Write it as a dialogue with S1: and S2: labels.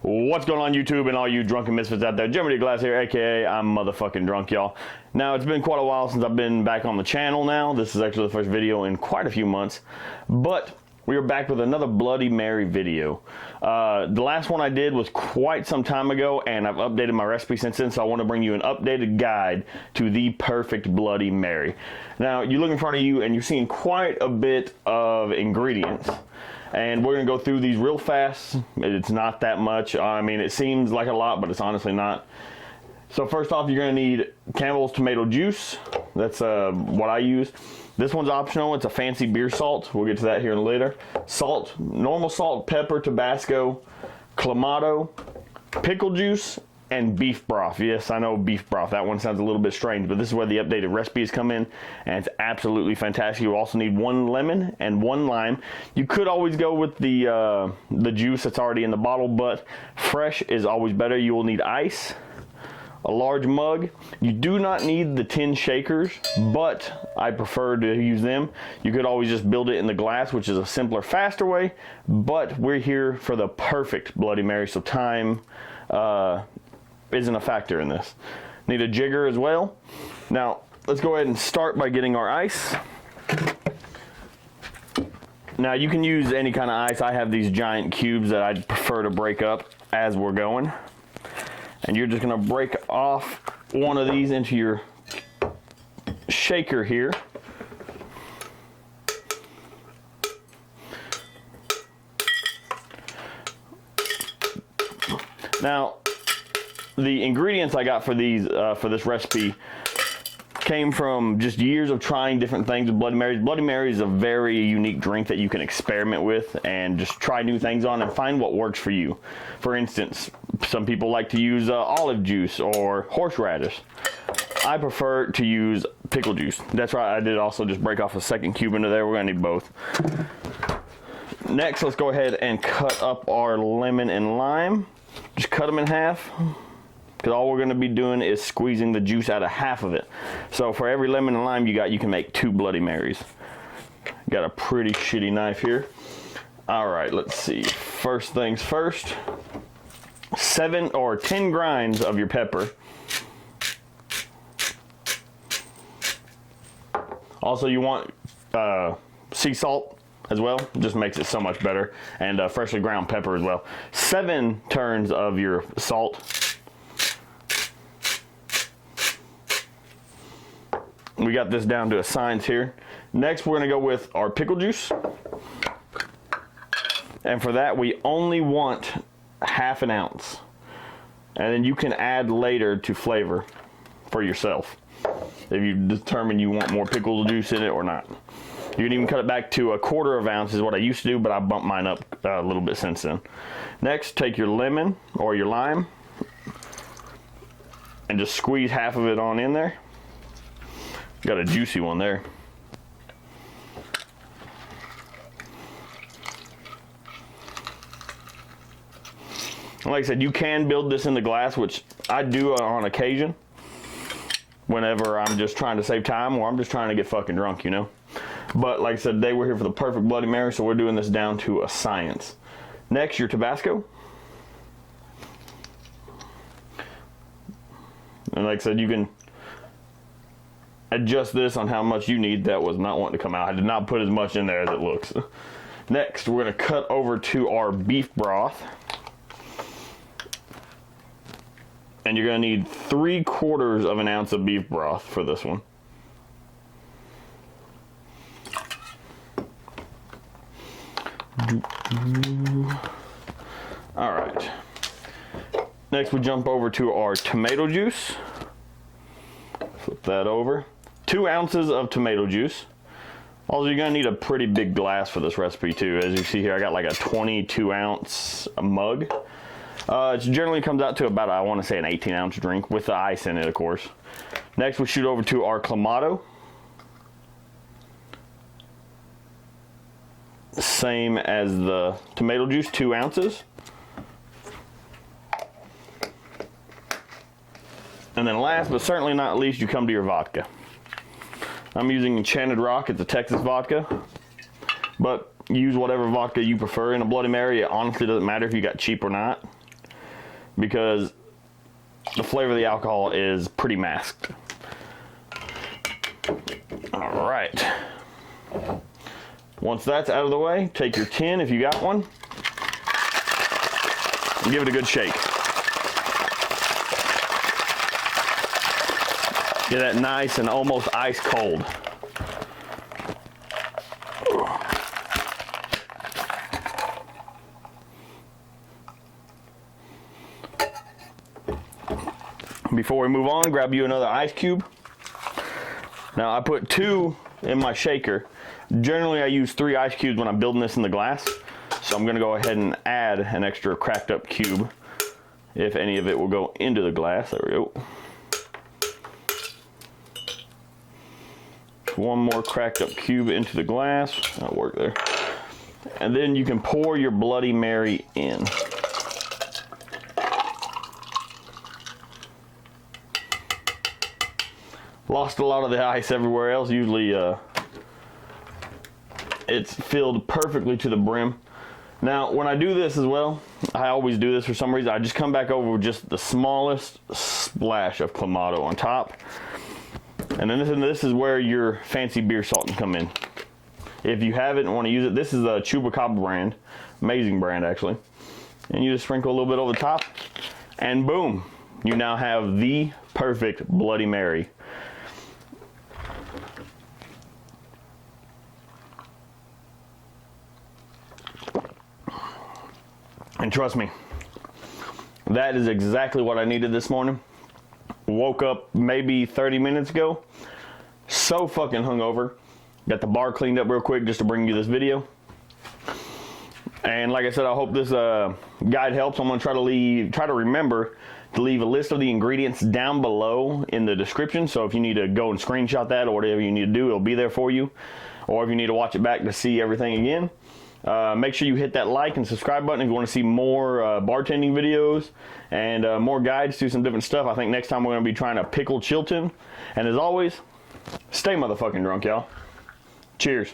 S1: What's going on YouTube and all you drunken misfits out there? Jeremy Glass here, aka I'm motherfucking drunk, y'all. Now, it's been quite a while since I've been back on the channel now. This is actually the first video in quite a few months. But we are back with another Bloody Mary video. The last one I did was quite some time ago, and I've updated my recipe since then, so I want to bring you an updated guide to the perfect Bloody Mary. Now, you look in front of you and you're seeing quite a bit of ingredients. And we're going to go through these real fast. It's not that much. I mean, it seems like a lot, but it's honestly not. So first off, you're going to need Campbell's tomato juice. That's what I use. This one's optional. It's a fancy beer salt. We'll get to that here later. Salt, normal salt, pepper, Tabasco, Clamato, pickle juice, and beef broth. Yes, I know beef broth. That one sounds a little bit strange, but this is where the updated recipes come in, and it's absolutely fantastic. You also need 1 lemon and 1 lime. You could always go with the juice that's already in the bottle, but fresh is always better. You will need ice, a large mug. You do not need the tin shakers, but I prefer to use them. You could always just build it in the glass, which is a simpler, faster way, but we're here for the perfect Bloody Mary, so time isn't a factor in this. Need a jigger as well. Now, let's go ahead and start by getting our ice. Now, you can use any kind of ice. I have these giant cubes that I'd prefer to break up as we're going. And you're just gonna break off one of these into your shaker here. Now, the ingredients I got for these for this recipe came from just years of trying different things with Bloody Marys. Bloody Mary is a very unique drink that you can experiment with and just try new things on and find what works for you. For instance, some people like to use olive juice or horseradish. I prefer to use pickle juice. That's right, I did also just break off a second cube into there. We're gonna need both. Next, let's go ahead and cut up our lemon and lime. Just cut them in half, because all we're going to be doing is squeezing the juice out of half of it. So for every lemon and lime you got, you can make 2 Bloody Marys. Got a pretty shitty knife here. Alright, let's see. First things first, 7 or 10 grinds of your pepper. Also, you want sea salt as well. Just makes it so much better. And freshly ground pepper as well. 7 turns of your salt. We got this down to a science here. Next, we're going to go with our pickle juice. And for that, we only want ½ ounce. And then you can add later to flavor for yourself, if you determine you want more pickle juice in it or not. You can even cut it back to ¼ ounce is what I used to do, but I bumped mine up a little bit since then. Next, take your lemon or your lime and just squeeze half of it on in there. Got a juicy one there. Like I said, you can build this in the glass, which I do on occasion whenever I'm just trying to save time or I'm just trying to get fucking drunk, you know. But like I said, today we're here for the perfect Bloody Mary, so we're doing this down to a science. Next, your Tabasco. And like I said, you can adjust this on how much you need. That was not wanting to come out. I did not put as much in there as it looks. Next, we're going to cut over to our beef broth. And you're going to need 3/4 ounce of beef broth for this one. All right. Next, we jump over to our tomato juice. Flip that over. 2 ounces of tomato juice. Also, you're gonna need a pretty big glass for this recipe too. As you see here, I got like a 22-ounce mug. It generally comes out to about, I want to say, an 18-ounce drink with the ice in it, of course. Next, we shoot over to our Clamato. Same as the tomato juice, 2 ounces. And then last but certainly not least, you come to your vodka. I'm using Enchanted Rock. It's a Texas vodka, but use whatever vodka you prefer in a Bloody Mary. It honestly doesn't matter if you got cheap or not. because the flavor of the alcohol is pretty masked. All right. Once that's out of the way, take your tin if you got one, and give it a good shake. Get that nice and almost ice cold. Before we move on, grab you another ice cube. Now I put 2 in my shaker. Generally I use 3 ice cubes when I'm building this in the glass. So I'm gonna go ahead and add an extra cracked up cube if any of it will go into the glass. There we go. One more cracked up cube into the glass. That'll work there. And then you can pour your Bloody Mary in. Lost a lot of the ice everywhere else. Usually it's filled perfectly to the brim. Now when I do this as well, I always do this for some reason, I just come back over with just the smallest splash of Clamato on top. And then this is where your fancy beer salt can come in. If you have it and want to use it, this is a Chupacabra brand. Amazing brand actually. And you just sprinkle a little bit over the top, and boom, you now have the perfect Bloody Mary. And trust me, that is exactly what I needed this morning. Woke up maybe 30 minutes ago, so fucking hungover. Got the bar cleaned up real quick just to bring you this video. And like I said, I hope this guide helps. I'm gonna try to remember to leave a list of the ingredients down below in the description. So if you need to go and screenshot that or whatever you need to do, it'll be there for you. Or if you need to watch it back to see everything again. Make sure you hit that like and subscribe button if you want to see more bartending videos and more guides to some different stuff. I think next time we're going to be trying to pickle Chilton. And as always, stay motherfucking drunk, y'all. Cheers.